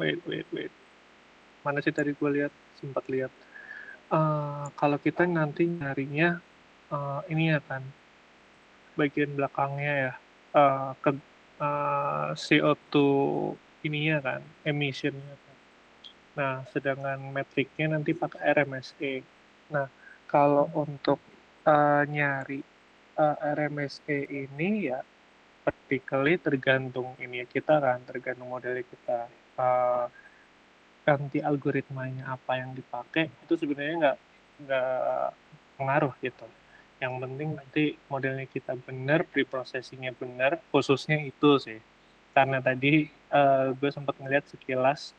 Wait. Mana sih tadi gue lihat, sempat lihat. Kalau kita nanti nyarinya ini ya kan, bagian belakangnya ya, ke CO2 ininya kan, emissionnya kan. Nah, sedangkan metriknya nanti pakai RMSE. Nah, kalau untuk nyari RMSE ini ya practically tergantung ini kita kan, tergantung modelnya kita. Uh, Ganti algoritmanya apa yang dipakai itu sebenarnya nggak pengaruh gitu. Yang penting nanti modelnya kita benar, preprocessingnya benar, khususnya itu sih. Karena tadi gue sempat ngeliat sekilas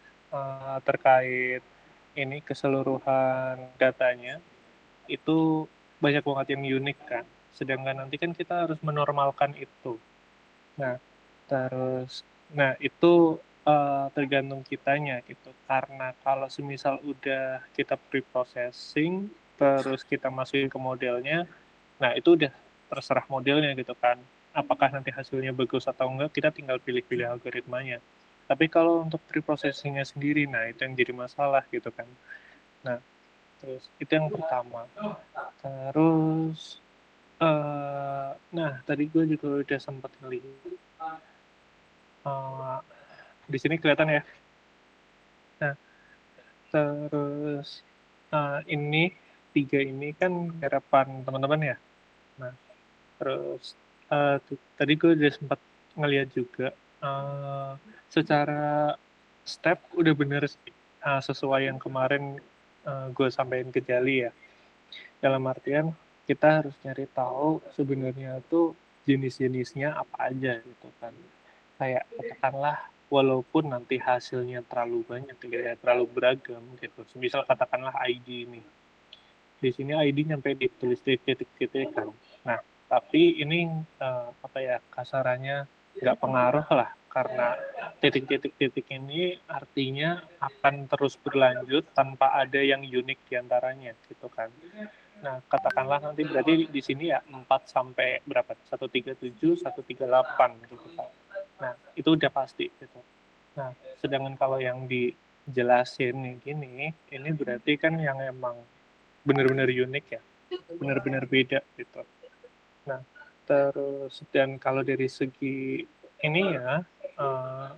terkait ini keseluruhan datanya itu banyak banget yang unik kan. Sedangkan nanti kan kita harus menormalkan itu. Nah, terus, nah itu tergantung kitanya gitu. Karena kalau semisal udah kita pre-processing, terus kita masukin ke modelnya, nah itu udah terserah modelnya gitu kan. Apakah nanti hasilnya bagus atau enggak, kita tinggal pilih-pilih algoritmanya. Tapi kalau untuk pre-processingnya sendiri, nah itu yang jadi masalah gitu kan. Nah, terus itu yang pertama. Terus, nah tadi gue juga udah sempat ngelihat di sini kelihatan ya. Nah, terus ini tiga ini kan harapan teman-teman ya. Nah, terus tadi gue udah sempat ngeliat juga uh, secara step udah bener sih, sesuai yang kemarin gue sampaikan ke Jali ya. Dalam artian kita harus nyari tahu sebenarnya tuh jenis-jenisnya apa aja gitu kan. Kayak katakanlah walaupun nanti hasilnya terlalu banyak, tidak terlalu beragam gitu. Misal katakanlah ID ini. Di sini ID nyampe ditulis titik-titik kan. Nah, tapi ini apa ya kasarannya nggak pengaruh lah karena titik-titik ini artinya akan terus berlanjut tanpa ada yang unik diantaranya gitu kan. Nah, katakanlah nanti berarti di sini ya 4 sampai berapa? 137, 138 gitu kan. Nah, itu udah pasti gitu. Nah, sedangkan kalau yang dijelasin nih gini, ini berarti kan yang emang benar-benar unik ya, benar-benar beda gitu. Nah, terus dan kalau dari segi ini ya,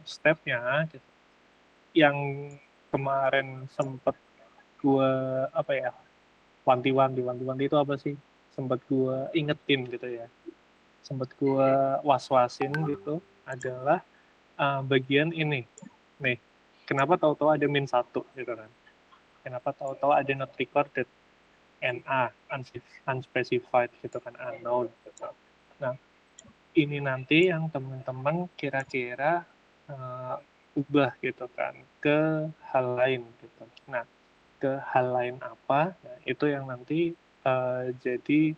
stepnya gitu, yang kemarin sempat gua apa ya, wanti-wanti itu apa sih? Sempat gua ingetin gitu ya, sempat gua was-wasin gitu adalah bagian ini nih, kenapa tahu-tahu ada min satu gitu kan, kenapa tahu-tahu ada not recorded NA unspecified gitu kan, unknown gitu. Nah, ini nanti yang teman-teman kira-kira ubah gitu kan ke hal lain gitu. Nah, ke hal lain apa? Nah, itu yang nanti jadi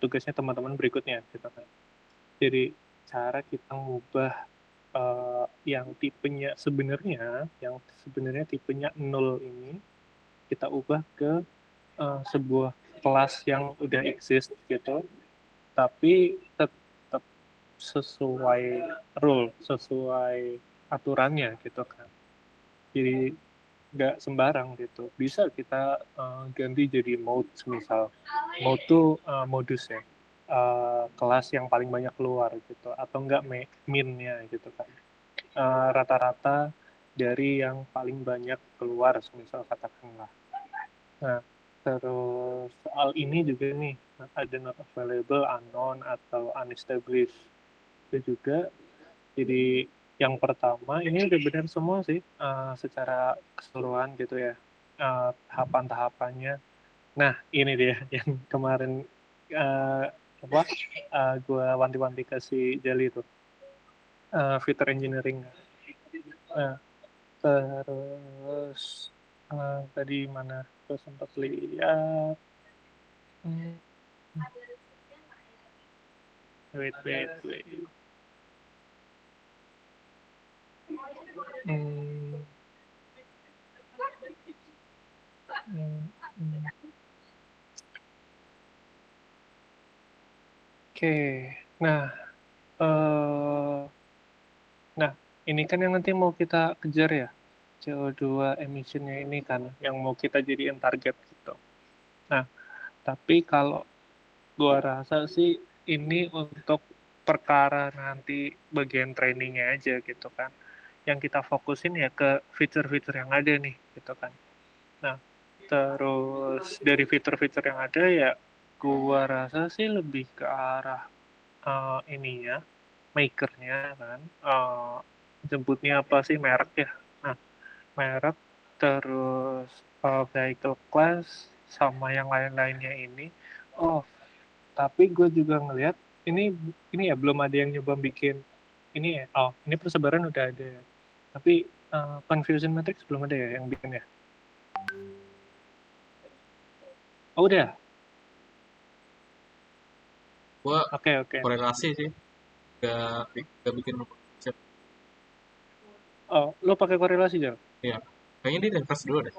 tugasnya teman-teman berikutnya gitu kan. Jadi cara kita ngubah yang tipenya sebenarnya, yang sebenarnya tipenya 0 ini kita ubah ke sebuah kelas yang udah exist gitu, tapi tetap sesuai rule, sesuai aturannya gitu kan. Jadi nggak sembarang gitu. Bisa kita ganti jadi mode, misal mode tuh modus ya, kelas yang paling banyak keluar gitu, atau enggak minnya gitu kan. Rata-rata dari yang paling banyak keluar, misal katakanlah. Nah, terus soal ini juga nih, ada not available, unknown, atau unestablished. Itu juga, jadi yang pertama, ini udah benar semua sih, secara keseluruhan gitu ya, tahapan-tahapannya. Nah, ini dia yang kemarin uh, apa, gue wanti-wanti kasih Jali itu, fitur engineering. Nah, terus tadi mana? Gue sempat lihat. Hmm, wait. Hmm, hmm. Oke, nah, eh, nah ini kan yang nanti mau kita kejar ya. CO2 emissionnya ini kan yang mau kita jadiin target gitu. Nah, tapi kalau gua rasa sih ini untuk perkara nanti bagian trainingnya aja gitu kan. Yang kita fokusin ya ke fitur-fitur yang ada nih gitu kan. Nah, terus dari fitur-fitur yang ada ya gua rasa sih lebih ke arah ini ya makernya kan jemputnya apa sih merek ya. Nah, merek terus vehicle class sama yang lain-lainnya ini. Oh, tapi gue juga ngelihat ini ya belum ada yang nyoba bikin ini ya. Oh, ini persebaran udah ada ya. Tapi confusion matrix belum ada ya yang bikin ya. Oh, udah. Gua Oke, oke. korelasi sih, gak bikin konsep. Oh, lo pakai korelasi Jal? Ya, kayaknya di reverse dulu deh.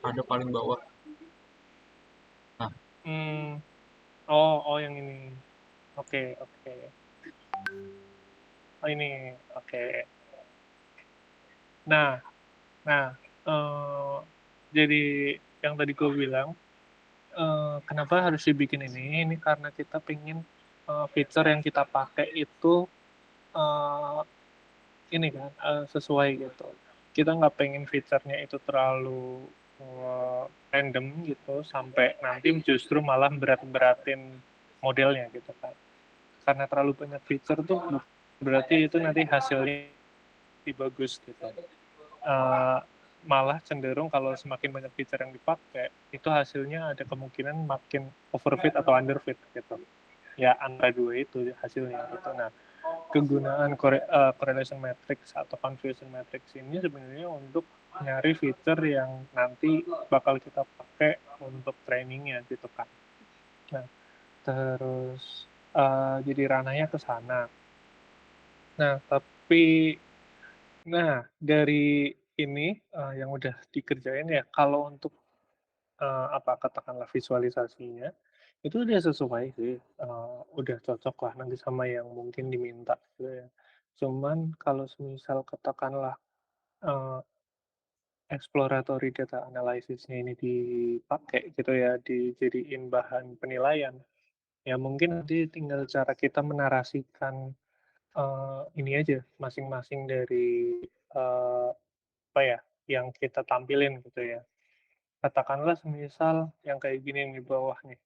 Ada paling bawah. Nah, Hmm. Oh, oh yang ini. Oke, oke. Oh ini, oke. Nah, nah, jadi yang tadi gue bilang, kenapa harus dibikin ini? Ini karena kita pengen fitur yang kita pakai itu eh, ini kan sesuai gitu. Kita nggak pengen fiturnya itu terlalu random gitu, sampai nanti justru malah berat-beratin modelnya gitu kan. Karena terlalu banyak fitur tuh berarti itu nanti hasilnya bagus gitu. Eh, Malah cenderung kalau semakin banyak feature yang dipakai, itu hasilnya ada kemungkinan makin overfit atau underfit gitu. Ya antara dua itu hasilnya gitu. Nah, kegunaan correlation matrix atau confusion matrix ini sebenarnya untuk nyari feature yang nanti bakal kita pakai untuk trainingnya gitu kan. Nah, terus jadi ranahnya ke sana. Nah, tapi dari ini yang udah dikerjain ya, kalau untuk apa katakanlah visualisasinya itu udah sesuai sih, udah cocok lah nanti sama yang mungkin diminta gitu ya. Cuman kalau semisal katakanlah eh, exploratory data analysis-nya ini dipakai gitu ya, dijadiin bahan penilaian, ya mungkin nanti tinggal cara kita menarasikan ini aja masing-masing dari eh, apa ya yang kita tampilin gitu ya. Katakanlah semisal yang kayak gini yang di bawah nih.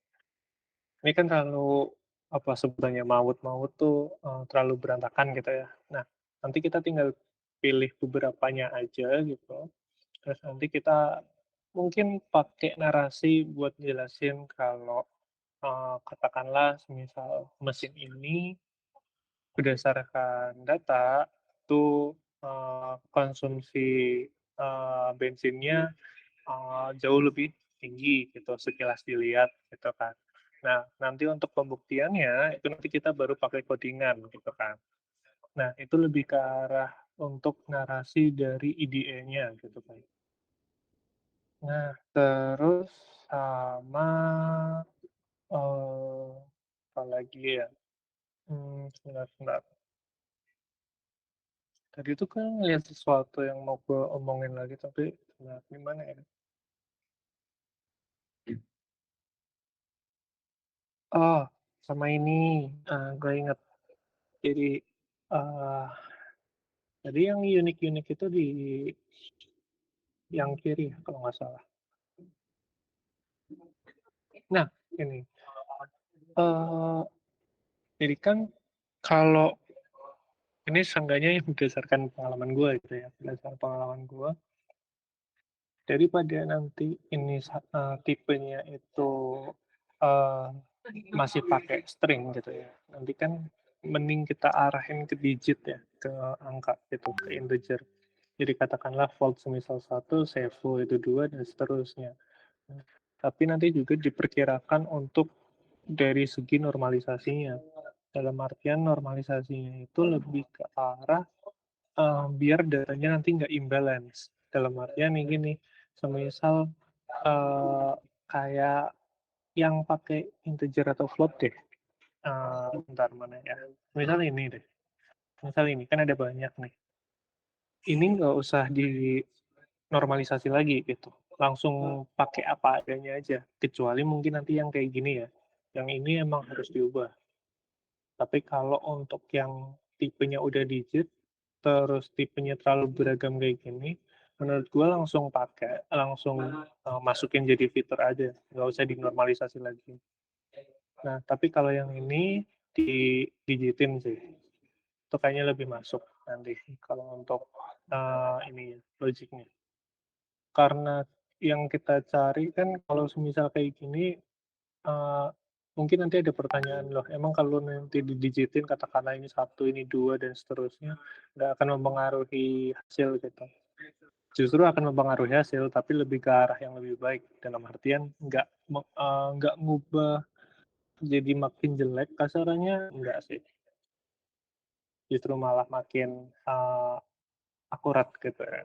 Ini kan terlalu apa sebutannya maut-maut tuh terlalu berantakan gitu ya. Nah, nanti kita tinggal pilih beberapanya aja gitu. Terus nanti kita mungkin pakai narasi buat jelasin kalau katakanlah semisal mesin ini berdasarkan data itu konsumsi bensinnya jauh lebih tinggi gitu sekilas dilihat gitu kan. Nah, nanti untuk pembuktiannya itu nanti kita baru pakai codingan gitu kan. Nah, itu lebih ke arah untuk narasi dari IDE-nya gitu kan. Nah, terus sama apa lagi ya? Sebentar, sebentar. Tadi itu kan ngeliat sesuatu yang mau gue omongin lagi, tapi nah, gimana ya? Oh, sama ini, gue inget. Jadi, eh tadi yang unik-unik itu di yang kiri ya, kalau nggak salah. Nah, ini. eh jadi kan kalau ini seenggaknya yang berdasarkan pengalaman gue gitu ya, berdasarkan pengalaman gue, daripada nanti ini tipenya itu eh, masih pakai string gitu ya. Nanti kan mending kita arahin ke digit ya, ke angka gitu, ke integer. Jadi katakanlah volt semisal 1, sevo itu 2 dan seterusnya. Nah, tapi nanti juga diperkirakan untuk dari segi normalisasinya. Dalam artian normalisasinya itu lebih ke arah biar datanya nanti nggak imbalance. Dalam artian nih gini, semisal kayak yang pakai integer atau float deh. Bentar mana ya? Misal ini deh. misal ini kan ada banyak nih, ini nggak usah dinormalisasi lagi gitu, langsung pakai apa adanya aja, kecuali mungkin nanti yang kayak gini ya, yang ini emang harus diubah. Tapi kalau untuk yang tipenya udah digit, terus tipenya terlalu beragam kayak gini, menurut gua langsung, masukin jadi fitur aja, nggak usah dinormalisasi lagi. Nah, tapi kalau yang ini didigitin sih, itu kayaknya lebih masuk nanti kalau untuk, ini ya, logiknya. Karena yang kita cari kan kalau semisal kayak gini, eee, mungkin nanti ada pertanyaan, "Loh, emang kalau nanti didigitin katakanlah ini satu ini 2 dan seterusnya, nggak akan mempengaruhi hasil?" Gitu. Justru akan mempengaruhi hasil, tapi lebih ke arah yang lebih baik, dalam artian nggak ngubah jadi makin jelek kasarannya, enggak sih. Justru malah makin, akurat gitu ya.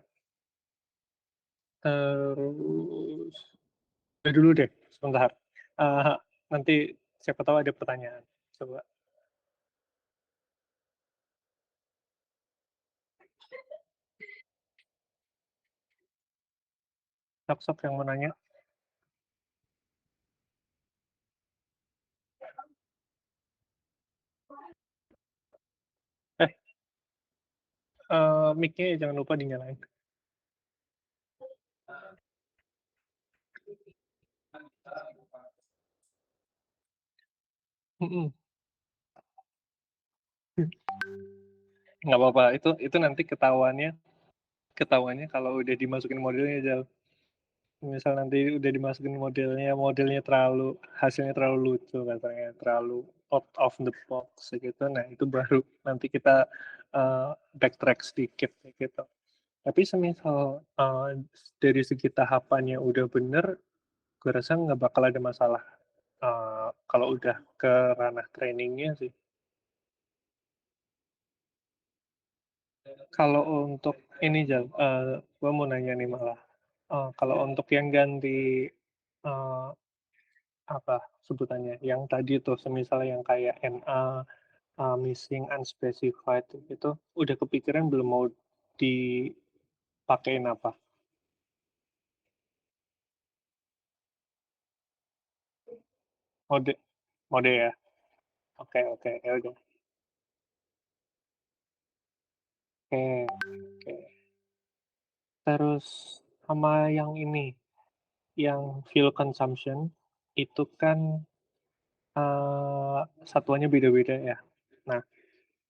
Terus dulu deh, sebentar, nanti siapa tahu ada pertanyaan, coba. Sok-sok yang mau nanya. Eh, mic-nya jangan lupa dinyalain. Mhm, nggak apa-apa, itu nanti ketahuannya kalau udah dimasukin modelnya, Jal. Misal nanti udah dimasukin modelnya hasilnya terlalu lucu katanya, terlalu out of the box gitu, nah itu baru nanti kita, backtrack sedikit gitu. Tapi semisal, dari segi tahapannya udah bener, gue rasa nggak bakal ada masalah, kalau udah ke ranah trainingnya sih. Kalau untuk ini Jal, gua mau nanya nih malah, kalau untuk yang ganti, eee, apa sebutannya, yang tadi tuh semisal yang kayak NA, missing unspecified itu udah kepikiran belum mau dipakein apa? Mode mode ya? Oke oke, ya udah. Oke oke. Terus sama yang ini, yang fuel consumption, itu kan, satuannya beda-beda ya. Nah,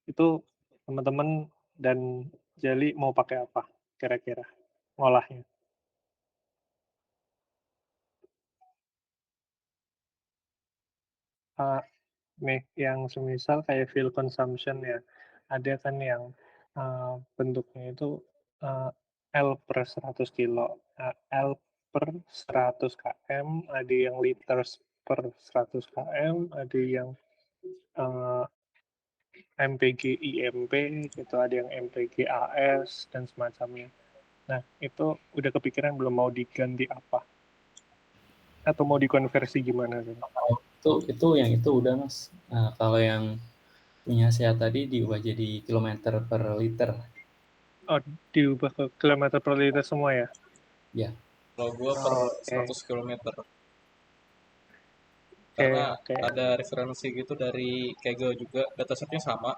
itu teman-teman dan Jali mau pakai apa kira-kira ngolahnya? Eee, nih yang semisal kayak fuel consumption ya, ada kan yang, bentuknya itu, eee, L/100 kilo, L per 100 km, ada yang liters per 100 km, ada yang, eee, MPG IMP gitu, ada yang MPG AS dan semacamnya. Nah, itu udah kepikiran belum mau diganti apa? Atau mau dikonversi gimana tuh? Oh, itu yang itu udah Mas. Nah, kalau yang punya saya tadi diubah jadi kilometer per liter. Oh, diubah ke kilometer per liter semua ya? Ya, Kalau gue per Oke, 100 kilometer. oke, Karena oke. ada referensi gitu dari Kaggle juga, datasetnya sama,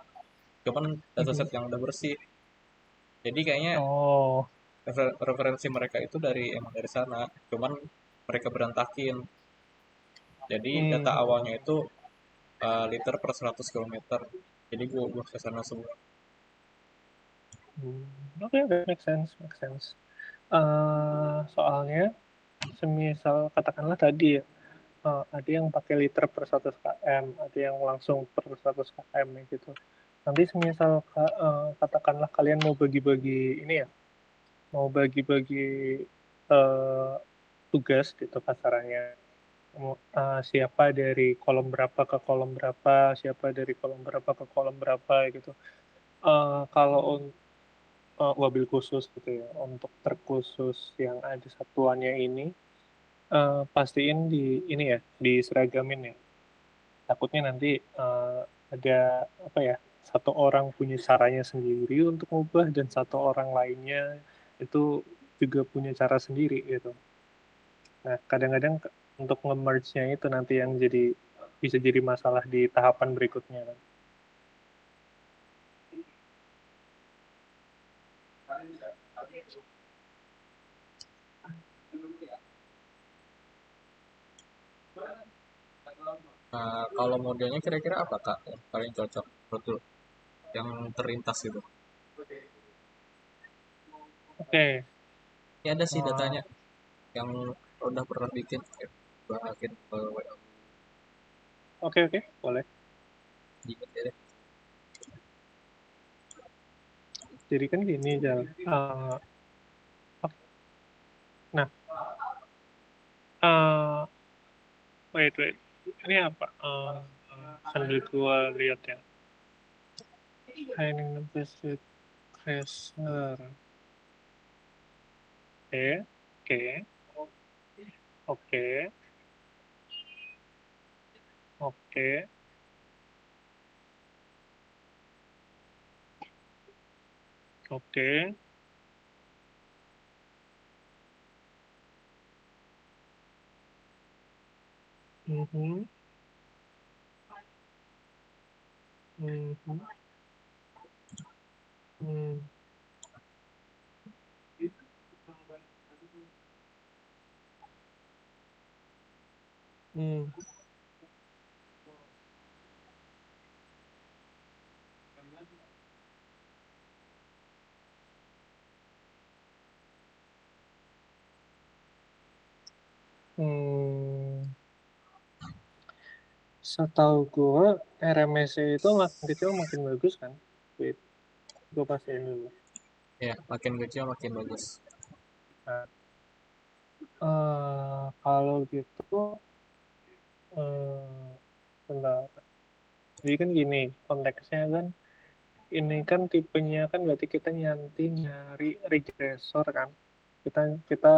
cuman dataset Mhm. yang udah bersih. Jadi kayaknya Oh, referensi mereka itu emang dari sana, cuman mereka berantakin. Jadi data mhm, awalnya itu liter per 100 kilometer. Jadi gue ke sana semua. oke oke, make sense make sense. Soalnya semisal katakanlah tadi ya, ada yang pakai liter per 100 km, ada yang langsung per 100 km gitu. Nanti semisal katakanlah kalian mau bagi-bagi ini ya, mau bagi-bagi, eee, tugas gitu kasarannya. Siapa dari kolom berapa ke kolom berapa, siapa dari kolom berapa ke kolom berapa gitu. Kalau wabil khusus gitu ya, untuk truk khusus yang ada satuannya ini, pastiin ini ya, diseragamin ya. Takutnya nanti, ada apa ya, satu orang punya caranya sendiri untuk ngubah dan satu orang lainnya itu juga punya cara sendiri gitu. Nah, kadang-kadang untuk nge-merge-nya itu nanti yang bisa jadi masalah di tahapan berikutnya kan. Nah, kalau modelnya kira-kira apa Kak yang paling cocok menurut lu? Yang terlintas gitu. Oke. Ini ada sih Uh, datanya yang udah pernah bikin, bahakin ke WA. oke, boleh. Ingat ya deh. Jadi kan gini, Jal. Nah, uh, wait. Ini apa? Sambil gua lihat ya. Training the basic tracer. Oke, oke, oke, oke, oke. Mhm, mhm, mhm, mhm. Hmm, setahu gue RMSC itu makin kecil makin bagus kan? Wait, gue pastiin dulu. Ya, makin kecil makin bagus. Nah, kalau gitu, bentar. Jadi kan gini, konteksnya kan, ini kan tipenya kan berarti kita nyari regresor kan. Kita kita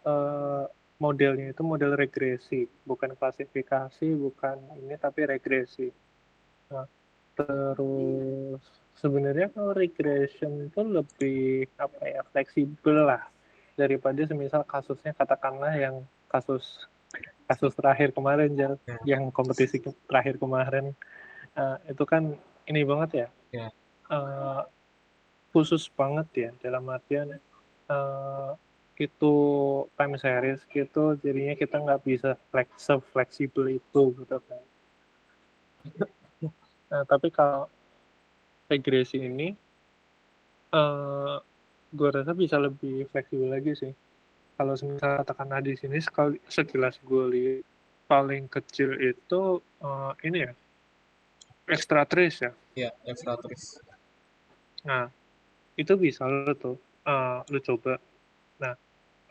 eh, modelnya itu model regresi, bukan klasifikasi, bukan ini tapi regresi. Nah, terus sebenarnya kalau regression itu lebih apa ya fleksibel lah daripada semisal kasusnya katakanlah yang kasus kasus terakhir kemarin Ya, yang kompetisi terakhir kemarin. Itu kan ini banget ya, ya. eh, khusus banget ya dalam artian eh, itu time series gitu jadinya kita nggak bisa fleksibel itu gitu kan. Nah, tapi kalau regresi ini eh gue rasa bisa lebih fleksibel lagi sih. Kalau misalnya katakanlah di sini sekali sekilas gue lihat paling kecil itu ini ya extra trace ya. Ya, ekstratris. Nah itu bisa lo tuh lo coba. Nah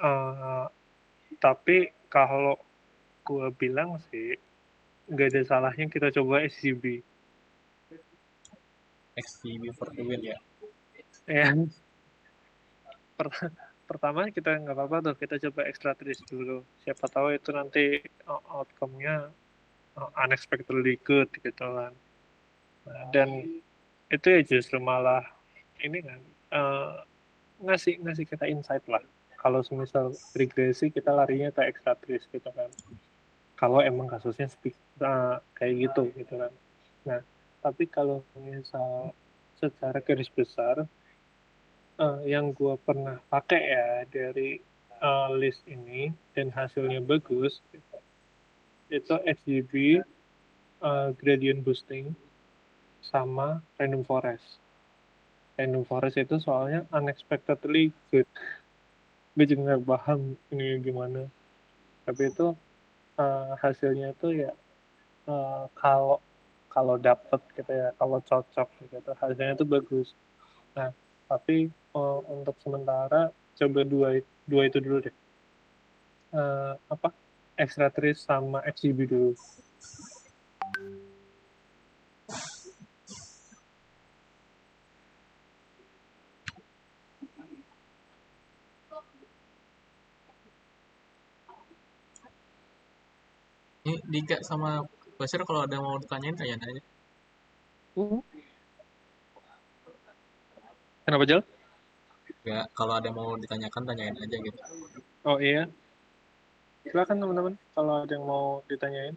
eh, tapi kalau gue bilang sih nggak ada salahnya kita coba SCB. XGB for the win ya. Ya, per- pertama kita nggak apa-apa tuh kita coba extra trace dulu. Siapa tahu itu nanti outcome-nya unexpectedly good gitu kan. Nah, dan itu ya justru malah ini kan eh, ngasih ngasih kita insight lah. Kalau semisal regresi kita larinya ke extra trace gitu kan. Kalau emang kasusnya kayak gitu kan. Nah, tapi kalau misal secara garis besar yang gue pernah pakai ya dari list ini dan hasilnya bagus, itu XGB, gradient boosting, sama random forest. Random forest itu soalnya unexpectedly good. Gue juga nggak paham ini gimana. Tapi itu hasilnya itu ya kalau kalau dapet gitu ya, kalau cocok gitu, hasilnya itu bagus. Nah, tapi untuk sementara coba dua itu dulu deh. Apa? Extra trace sama XGB dulu. Ini Dika sama Basir kalau ada mau ditanyain tanya aja. Hmm. Kenapa, Jel? Ya, kalau ada yang mau ditanyakan, tanyain aja gitu. Oh iya, silakan teman-teman kalau ada yang mau ditanyain.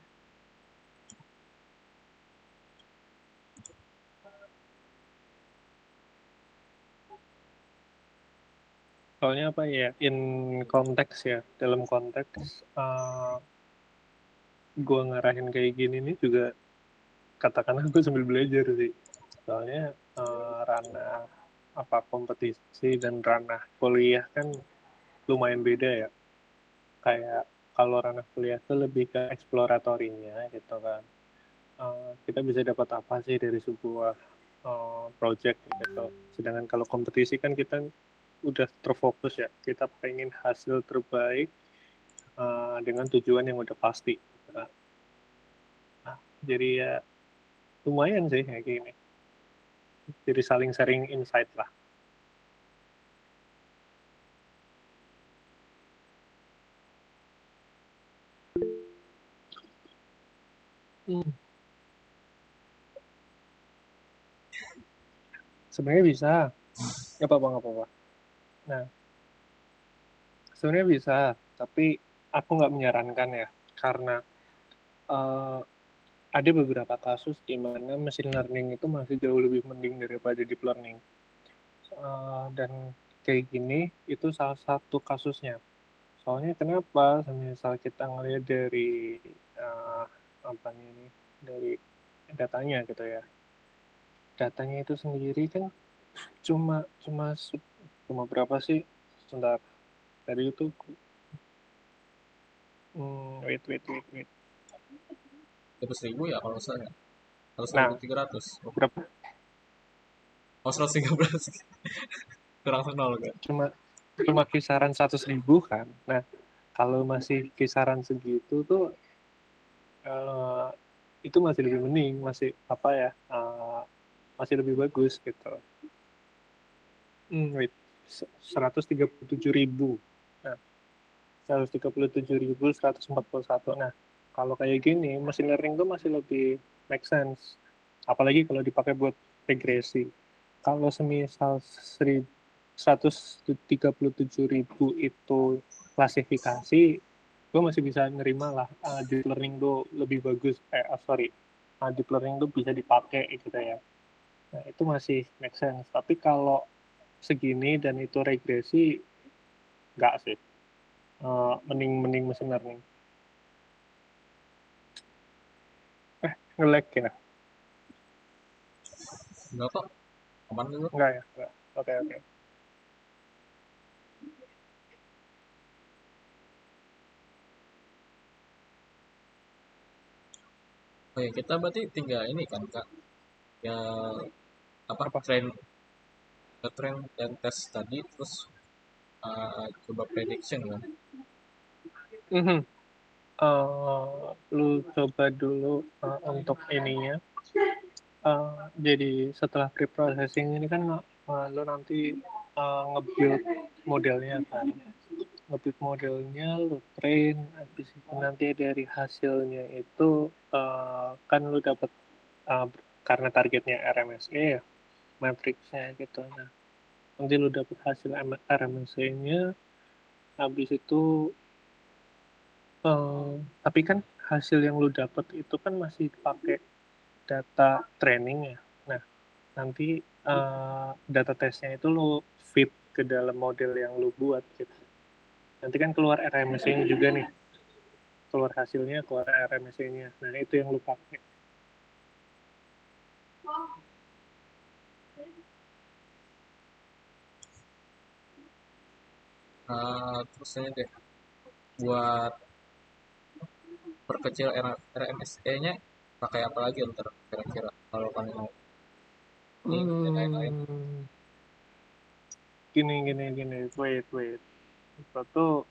Soalnya apa ya, in konteks ya, dalam konteks gue ngarahin kayak gini nih juga katakanlah gue sambil belajar sih. Soalnya ranah apa kompetisi dan ranah kuliah kan lumayan beda ya. Kayak kalau ranah kuliah tuh lebih ke eksploratorinya gitu kan. Kita bisa dapat apa sih dari sebuah project gitu. Sedangkan kalau kompetisi kan kita udah terfokus ya, kita pengen hasil terbaik dengan tujuan yang udah pasti. Nah, jadi ya lumayan sih kayak gini. Jadi saling sharing insight lah. Hmm. Sebenarnya bisa, nggak apa-apa, nggak apa-apa. Nah, sebenarnya bisa, tapi aku nggak menyarankan ya, karena eh, ada beberapa kasus di mana machine learning itu masih jauh lebih mending daripada deep learning. Dan kayak gini, itu salah satu kasusnya. Soalnya kenapa? Misal kita ngelihat dari uh, apa ini, dari datanya gitu ya. Datanya itu sendiri kan cuma cuma cuma berapa sih? Sebentar. Tadi itu wait. 100.000 ya kalau saya. Atau Nah, 1.300. berapa? Oh, 113. Kurang 0 kan? Cuma cuma kisaran 100.000 kan. Nah, kalau masih kisaran segitu tuh eh, itu masih lebih mending, masih apa ya? Masih lebih bagus gitu. Wait, 137.000. Nah, 137.000, 141. Nah, kalau kayak gini, machine learning tuh masih lebih make sense. Apalagi kalau dipakai buat regresi. Kalau semisal 137.000 itu klasifikasi, gue masih bisa nerima lah deep learning tuh lebih bagus. Deep learning tuh bisa dipakai gitu ya. Nah, itu masih make sense. Tapi kalau segini dan itu regresi, nggak sih. Mending mesin learning. Nge-lag ya? Enggak kok. Aman dulu. Enggak ya? Enggak. Oke, oke. Oke, kita berarti tinggal ini kan, Kak. Ya, apa? Apa? Train dan tes tadi, terus coba prediction kan. Mhm. Lu coba dulu untuk ininya. Jadi setelah pre-processing ini kan lu nanti nge-build modelnya kan. Nge-build modelnya, lu train, habis itu nanti dari hasilnya itu kan lu dapat uh, karena targetnya RMSE ya, matriksnya gitu. Nah, nanti lu dapat hasil RMSE-nya, habis itu tapi kan hasil yang lu dapat itu kan masih pakai data training ya. Nah, nanti data testnya itu lu fit ke dalam model yang lu buat gitu. Nanti kan keluar RMSE-nya juga nih. Keluar hasilnya, keluar RMSE-nya. Nah, itu yang lu pakai. Terus ini deh, buat perkecil RMSE-nya pakai apa lagi ntar kira-kira kalau kamu mau ini dan lain-lain. Hmm, gini. Wait. Itu tuh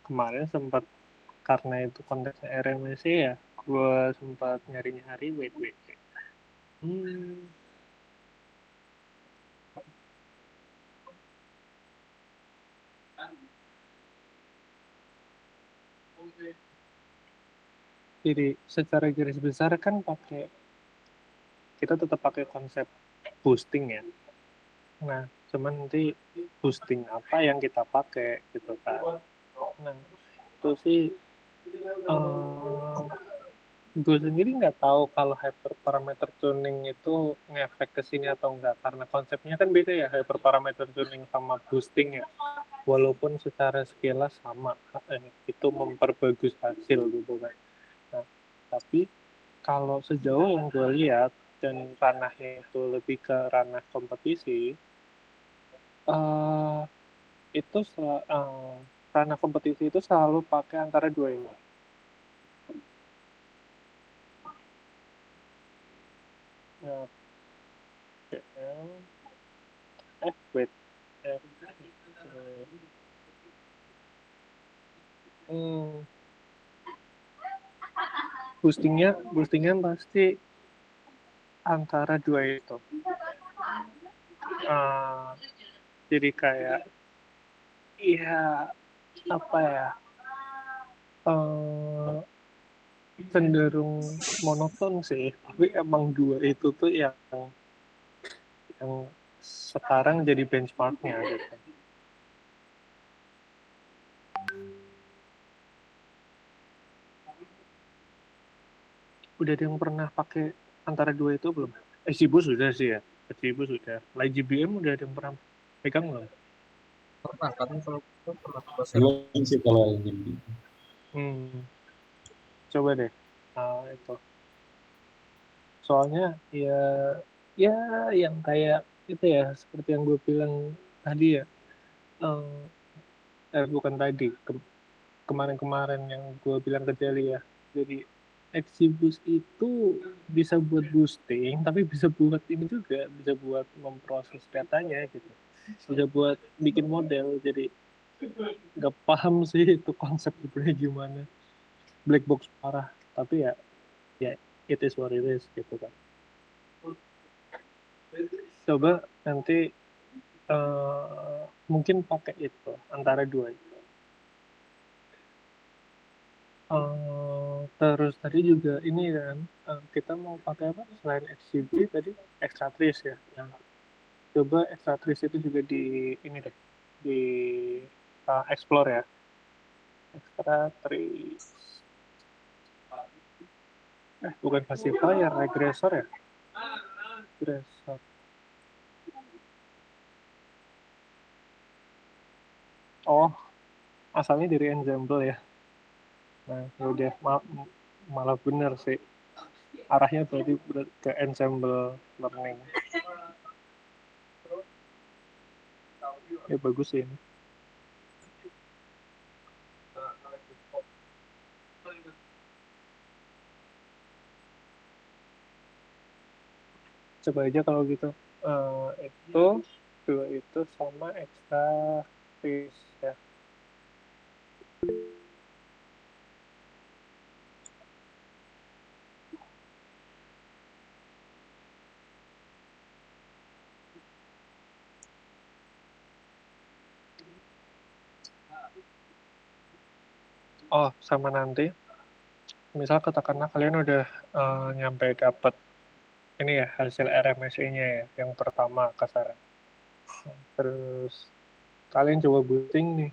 kemarin sempat karena itu konteksnya RMSE ya, gue sempat nyari-nyari. Wait. Hmm, jadi secara garis besar kan kita tetap pakai konsep boosting ya. Nah, cuman nanti boosting apa yang kita pakai gitu kan. Nah, itu sih gue sendiri nggak tahu kalau hyperparameter tuning itu ngefek ke sini atau enggak, karena konsepnya kan beda ya, hyperparameter tuning sama boosting ya. Walaupun secara sekilas sama, itu memperbagus hasil gitu kan. Nah, tapi kalau sejauh yang gue lihat dan ranahnya itu lebih ke ranah kompetisi, eh itu ranah kompetisi itu selalu pakai antara dua ini. Nah, wait. Hmm, boostingnya pasti antara dua itu. Uh, jadi kayak, iya, apa ya, uh, cenderung monoton sih. Tapi emang dua itu tuh yang sekarang jadi benchmarknya gitu. Udah ada yang pernah pakai antara dua itu belum? Exibo sudah sih ya. Exibo sudah. Light GBM udah ada yang pernah pegang belum? Pernah, karena kalau itu pernah coba share. Belum sih kalau LGB. Coba deh. Nah, itu. Soalnya ya yang kayak itu ya, seperti yang gue bilang tadi ya. Bukan tadi, kemarin-kemarin yang gue bilang ke Jali ya. Jadi Exibus itu bisa buat boosting, tapi bisa buat ini juga, bisa buat memproses datanya gitu. Bisa buat bikin model, jadi nggak paham sih itu konsep sebenarnya gimana. Black box parah, tapi ya it is what it is gitu kan. Coba nanti mungkin pakai itu, antara dua itu. Terus tadi juga ini kan, kita mau pakai apa selain XCB tadi, Extratrice ya. Nah, coba Extratrice itu juga di ini deh, di explore ya. Extratrice, bukan pacifier, regressor ya. Regressor. Oh, asalnya dari Ensemble ya. Nah, udah malah bener sih. Arahnya berarti ke Ensemble Learning. Ya bagus sih ini. Coba aja kalau gitu. Itu dua itu sama extra fish ya. Oh, sama nanti misal katakanlah kalian udah nyampe dapat ini ya, hasil RMSE-nya ya, yang pertama kasaran. Terus kalian coba boosting nih,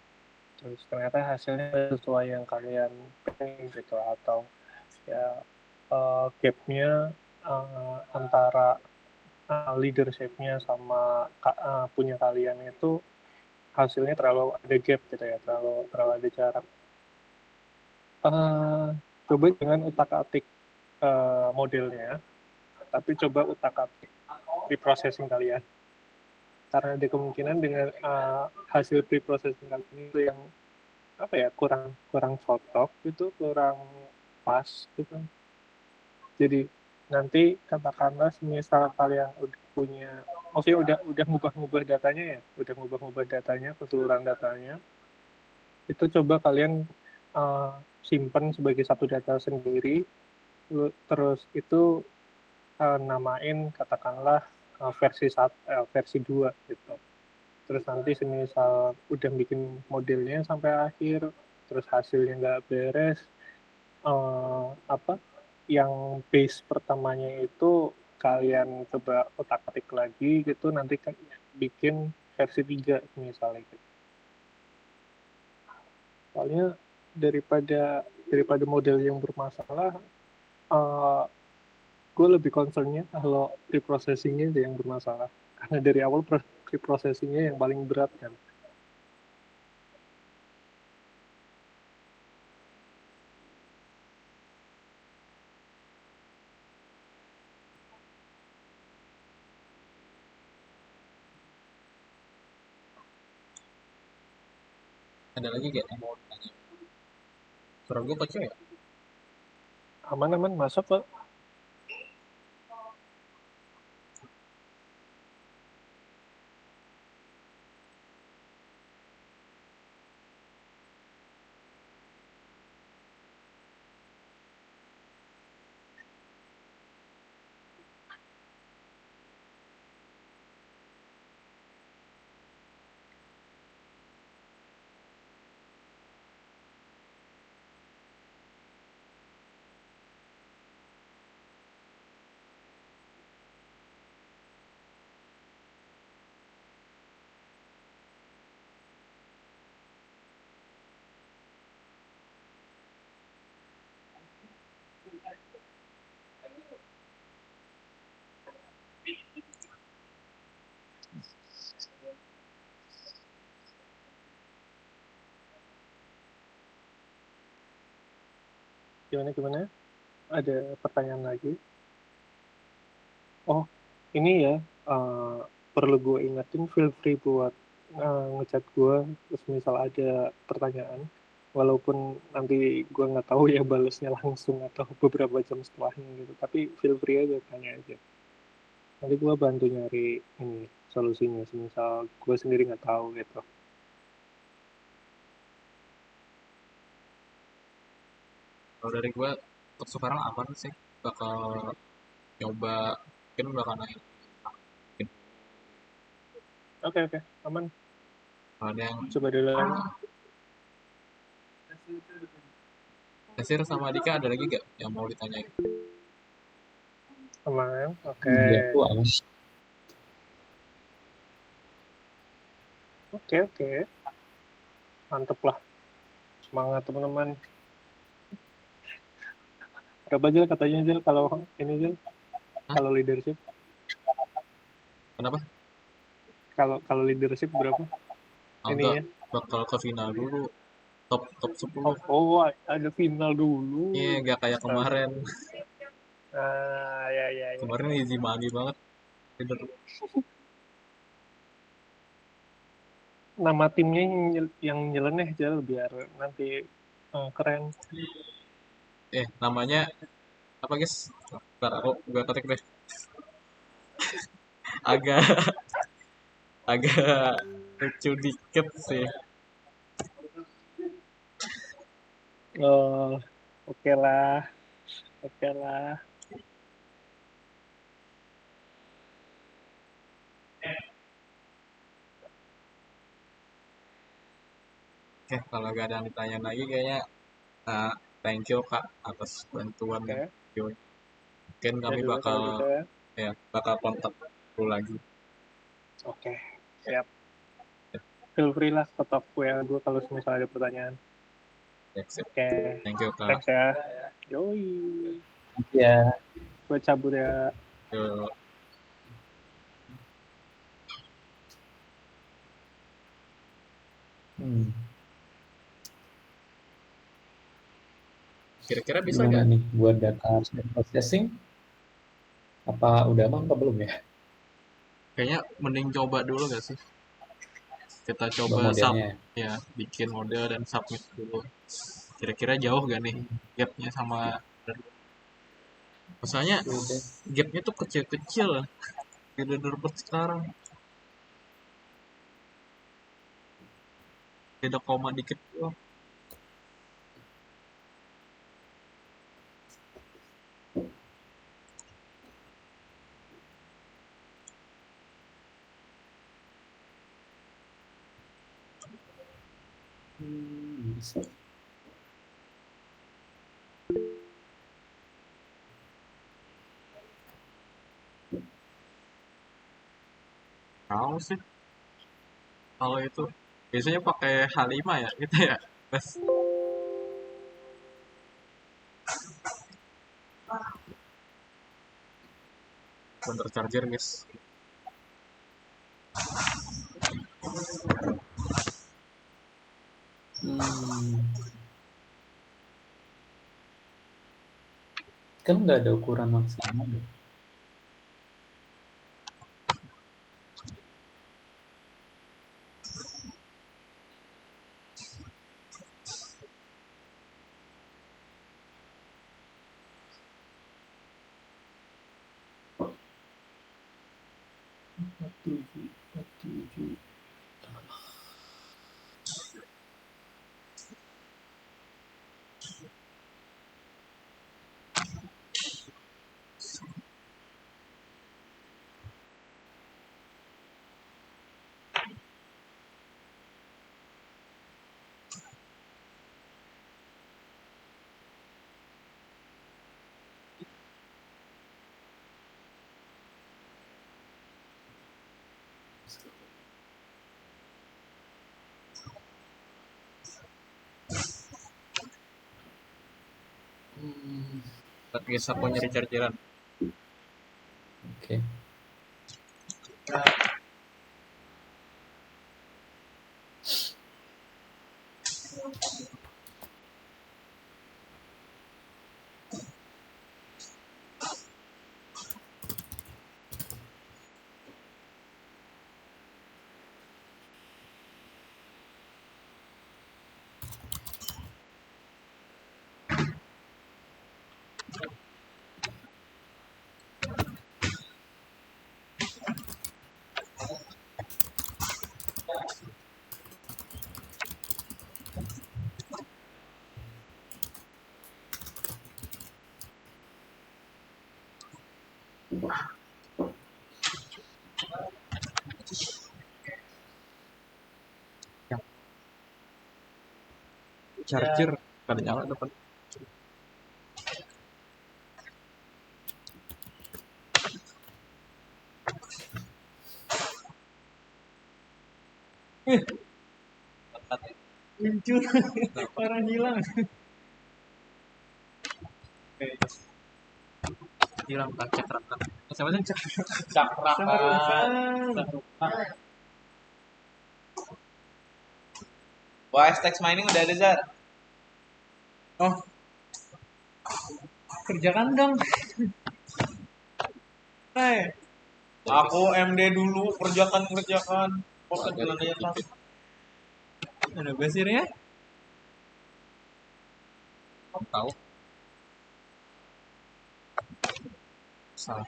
terus ternyata hasilnya sesuai yang kalian pengen gitu, atau ya gap-nya antara leadership-nya sama punya kalian itu hasilnya terlalu ada gap gitu ya, terlalu ada jarak. Coba jangan utak-atik modelnya, tapi coba utak-atik pre-processing kalian. Karena ada kemungkinan dengan hasil pre-processing kalian itu yang apa ya, kurang kurang cocok gitu, kurang pas gitu. Jadi nanti katakanlah misal kalian udah punya, maksudnya udah ngubah-ngubah datanya ya, udah ngubah-ngubah datanya, keseluruhan datanya, itu coba kalian simpen sebagai satu data sendiri, terus itu namain katakanlah versi 2 gitu. Terus nanti semisal udah bikin modelnya sampai akhir, terus hasilnya nggak beres, apa yang base pertamanya itu kalian coba otak-atik lagi gitu, nanti kan bikin versi 3 misalnya gitu. Soalnya daripada model yang bermasalah, gue lebih concernnya kalau preprocessingnya yang bermasalah. Karena dari awal preprocessingnya yang paling berat kan. Ada lagi gak yang mau ditanya? Suara gue kecil ya? Aman-aman masuk kok. Gimana? Ada pertanyaan lagi? Oh, ini ya, perlu gue ingetin, feel free buat ngechat gue, terus misal ada pertanyaan, walaupun nanti gue nggak tahu ya balesnya langsung atau beberapa jam setelahnya gitu, tapi feel free aja, tanya aja. Nanti gue bantu nyari ini solusinya, misal gue sendiri nggak tahu gitu. Kalau dari gue untuk sekarang aman sih, bakal nyoba, mungkin bakal naik. Oke, aman. Ada yang Coba dulu. Nasir sama Dika ada lagi gak yang mau ditanyain? Aman, oke. Iya, aku aman. Oke. Mantep lah. Semangat teman-teman. Berapa Jil katanya Jil kalau ini Jil? Hah? Kalau leadership? Kenapa? Kalau leadership berapa? Agak Ininya? bakal ke final dulu, top 10. Oh, ada final dulu. Iya, gak kayak kemarin. Ya. Kemarin easy money banget. Leader. Nama timnya yang nyeleneh Jil biar nanti keren. Namanya apa guys? Bentar, aku gue ketik deh. Agak agak lucu dikit sih. Oh, oke lah. Oke, kalau gak ada yang ditanya lagi kayaknya thank you Kak atas bantuan dan Oke. video. Mungkin Ya kami dulu bakal kalau gitu ya. bakal kontak dulu lagi. Oke, siap. Feel free lah tetap WA gue kalau misalnya ada pertanyaan. Sip. Oke, Thank you Kak. thanks ya. Yoi. Ya. Gue cabut ya. Yuk. Kira-kira bisa Gimana gak? nih buat data processing? Apa udah aman atau belum ya? Kayaknya mending coba dulu gak sih? Kita coba Modelnya. bikin model dan submit dulu. Kira-kira jauh gak nih gapnya sama misalnya Udah. gapnya tuh kecil-kecil di leaderboard sekarang. Beda koma dikit doang. Bisa. tahu sih kalau itu biasanya pakai H5 ya gitu ya Mas. Bentar charger guys. Kan nggak ada ukuran maksimal ya? Tujuh. Tapi guys aku nyari chargeran. Oke. Charger kada nyala depan. Muncul orang hilang. Hilang tak cakrakan. Siapa sih Cakrakan. Wah, text mining udah ada, Zar. Oh, kerjakan dong. Hai. Aku MD dulu, kerjakan. Kok bilang aja kan? Ada basirnya? Kamu tahu? Salah.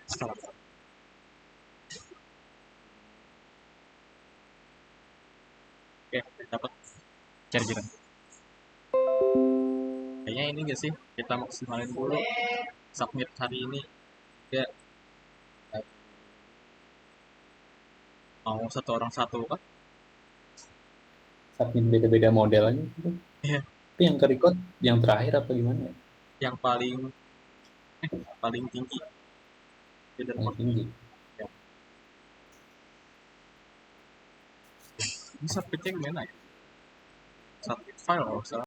Oke, dapat chargeran. Kayaknya ini gak sih kita maksimalin dulu submit hari ini ya. Mau satu orang satu kan? Submit beda-beda modelnya gitu. Iya. Tapi yang ke-record yang terakhir apa gimana ya? Yang paling tinggi. Paling tinggi. Ini submitnya gimana ya? Submit file kalau salah.